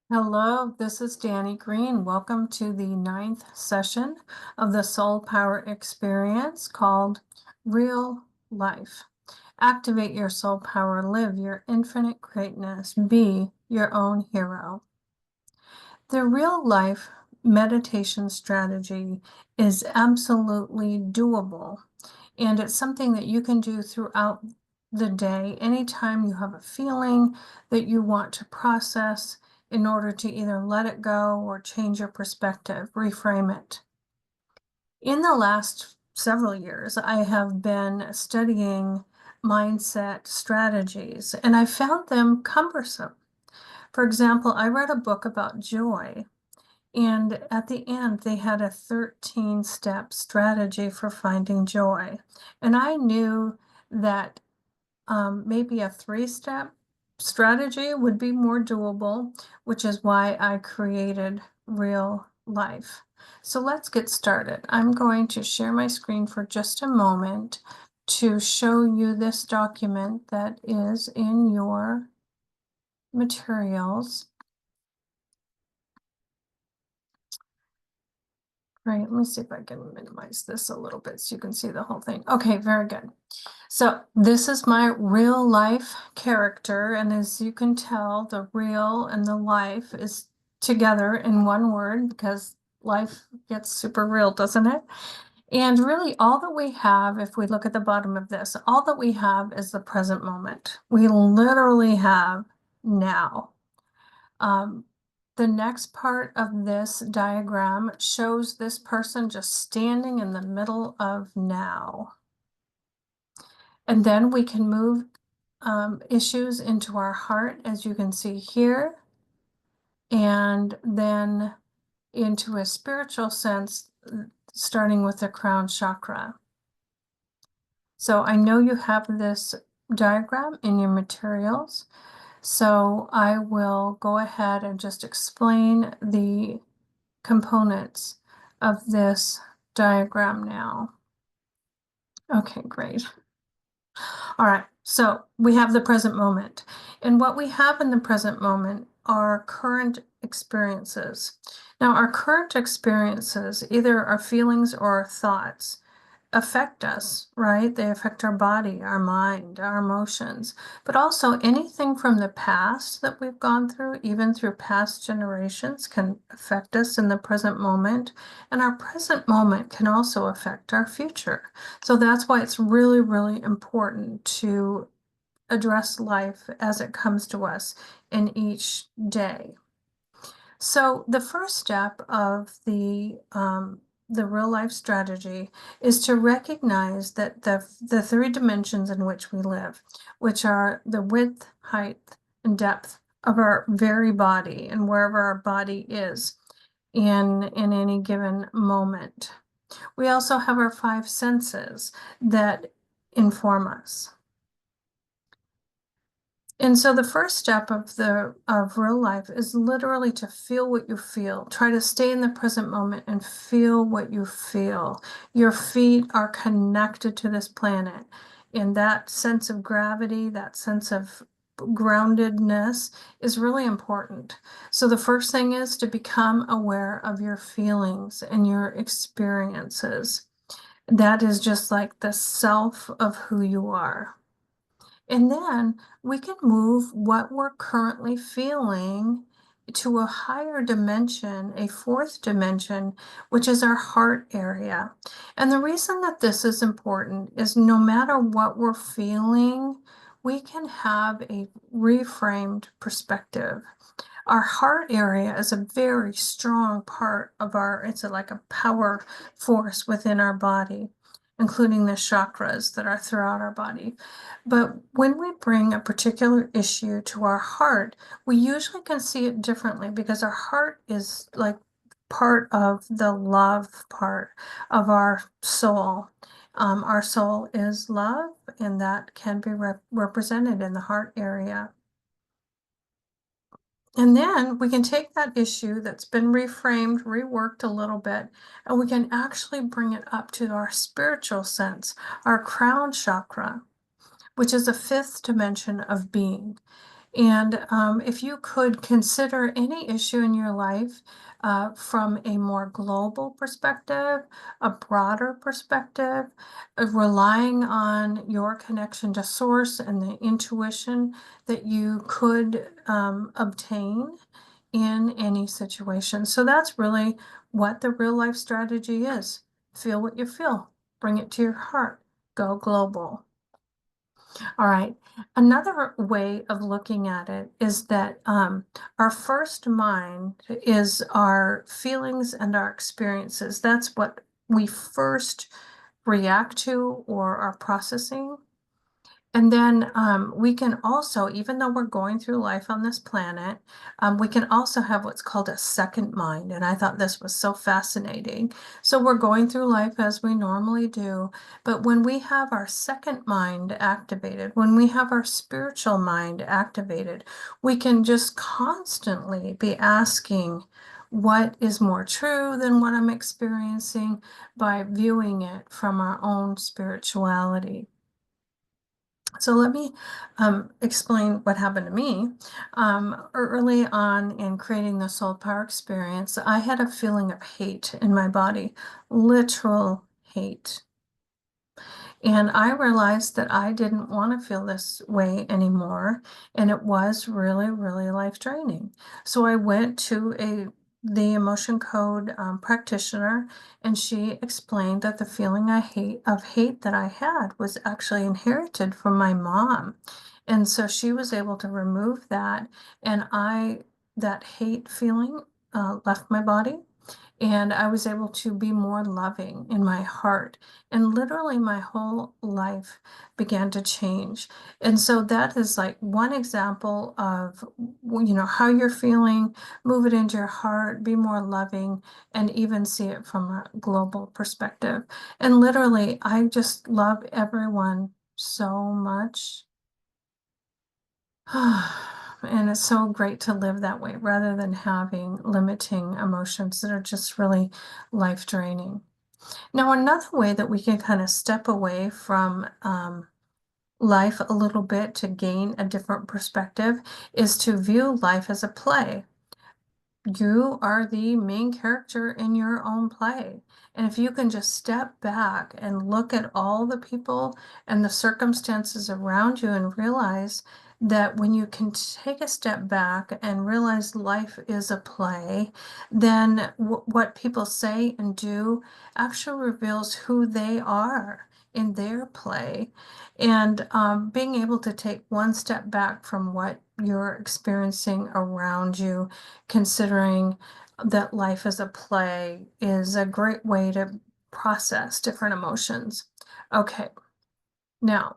Hello, this is Danny Green. Welcome to the 9th session of the Soul Power Experience called Real Life. Activate your soul power, live your infinite greatness, be your own hero. The real life meditation strategy is absolutely doable, and it's something that you can do throughout the day, anytime you have a feeling that you want to process in order to either let it go or change your perspective, reframe it. In the last several years, I have been studying mindset strategies, and I found them cumbersome. For example, I read a book about joy, and at the end, they had a 13-step strategy for finding joy. And I knew that maybe a 3-step strategy would be more doable, which is why I created Real Life. So let's get started. I'm going to share my screen for just a moment to show you this document that is in your materials. Right, let me see if I can minimize this a little bit so you can see the whole thing. Okay, very good. So this is my real life character, and as you can tell, the real and the life is together in one word because life gets super real, doesn't it? And really all that we have, if we look at the bottom of this, all that we have is the present moment. We literally have now. The next part of this diagram shows this person just standing in the middle of now. And then we can move issues into our heart, as you can see here, and then into a spiritual sense, starting with the crown chakra. So I know you have this diagram in your materials, so I will go ahead and just explain the components of this diagram now. Okay, great. All right, so we have the present moment. And what we have in the present moment are current experiences. Now, our current experiences, either our feelings or our thoughts, affect us, right? They affect our body, our mind, our emotions, but also anything from the past that we've gone through, even through past generations, can affect us in the present moment. And our present moment can also affect our future. So that's why it's really, really important to address life as it comes to us in each day. So the first step of the real life strategy is to recognize that the 3 dimensions in which we live, which are the width, height, and depth of our very body and wherever our body is in any given moment. We also have our 5 senses that inform us. And so the first step of real life is literally to feel what you feel. Try to stay in the present moment and feel what you feel. Your feet are connected to this planet. And that sense of gravity, that sense of groundedness is really important. So the first thing is to become aware of your feelings and your experiences. That is just like the self of who you are. And then we can move what we're currently feeling to a higher dimension, a 4th dimension, which is our heart area. And the reason that this is important is no matter what we're feeling, we can have a reframed perspective. Our heart area is a very strong part of it's like a power force within our body, including the chakras that are throughout our body. But when we bring a particular issue to our heart, we usually can see it differently because our heart is like part of the love part of our soul. Our soul is love, and that can be represented in the heart area. And then we can take that issue that's been reframed, reworked a little bit, and we can actually bring it up to our spiritual sense, our crown chakra, which is a 5th dimension of being. And if you could consider any issue in your life from a more global perspective, a broader perspective, relying on your connection to source and the intuition that you could obtain in any situation. So that's really what the real life strategy is. Feel what you feel, bring it to your heart, go global. All right. Another way of looking at it is that our first mind is our feelings and our experiences. That's what we first react to or are processing. And then we can also, even though we're going through life on this planet, we can also have what's called a second mind. And I thought this was so fascinating. So we're going through life as we normally do. But when we have our second mind activated, when we have our spiritual mind activated, we can just constantly be asking, what is more true than what I'm experiencing, by viewing it from our own spirituality. So let me explain what happened to me. Early on in creating the soul power experience, I had a feeling of hate in my body, literal hate. And I realized that I didn't want to feel this way anymore. And it was really, really life draining. So I went to the emotion code practitioner, and she explained that the feeling of hate that I had was actually inherited from my mom. And so she was able to remove that. And that hate feeling left my body. And I was able to be more loving in my heart. And literally my whole life began to change. And so that is like one example of, how you're feeling, move it into your heart, be more loving, and even see it from a global perspective. And literally, I just love everyone so much. And it's so great to live that way rather than having limiting emotions that are just really life draining. Now, another way that we can kind of step away from life a little bit to gain a different perspective is to view life as a play. You are the main character in your own play. And if you can just step back and look at all the people and the circumstances around you and realize that when you can take a step back and realize life is a play, then what people say and do actually reveals who they are in their play. And being able to take one step back from what you're experiencing around you, considering that life is a play, is a great way to process different emotions. Okay, now,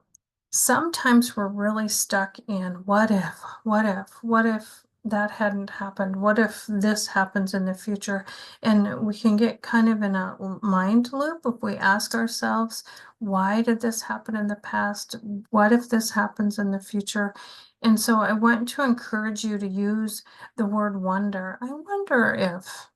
sometimes we're really stuck in what if that hadn't happened? What if this happens in the future? And we can get kind of in a mind loop if we ask ourselves, why did this happen in the past? What if this happens in the future? And so I want to encourage you to use the word wonder. I wonder if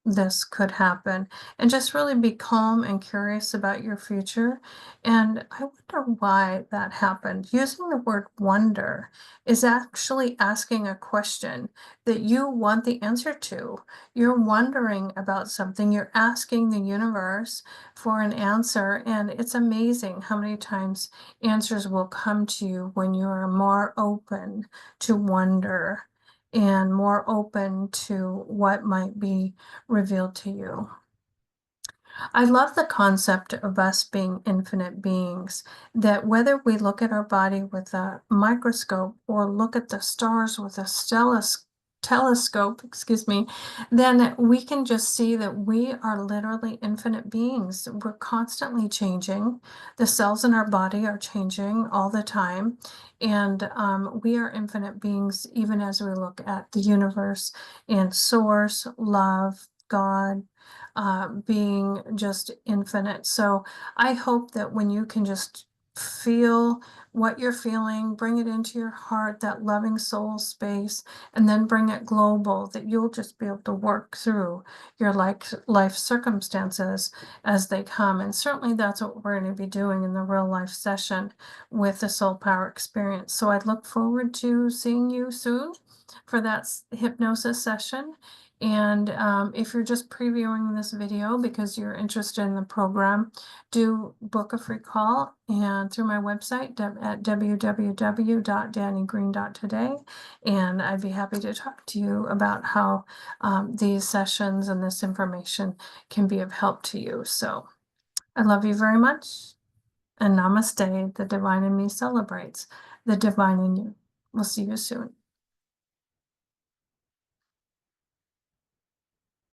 this could happen, and just really be calm and curious about your future. And I wonder why that happened. Using the word wonder is actually asking a question that you want the answer to. You're wondering about something, you're asking the universe for an answer, and it's amazing how many times answers will come to you when you are more open to wonder and more open to what might be revealed to you. I love the concept of us being infinite beings, that whether we look at our body with a microscope or look at the stars with a telescope, excuse me, then we can just see that we are literally infinite beings. We're constantly changing. The cells in our body are changing all the time. And we are infinite beings, even as we look at the universe and source, love, God, being just infinite. So I hope that when you can just feel what you're feeling, bring it into your heart, that loving soul space, and then bring it global, that you'll just be able to work through your life circumstances as they come. And certainly that's what we're going to be doing in the real life session with the soul power experience. So I look forward to seeing you soon for that hypnosis session. And if you're just previewing this video because you're interested in the program, do book a free call and through my website at www.dannygreen.today. And I'd be happy to talk to you about how these sessions and this information can be of help to you. So I love you very much. And namaste. The divine in me celebrates the divine in you. We'll see you soon.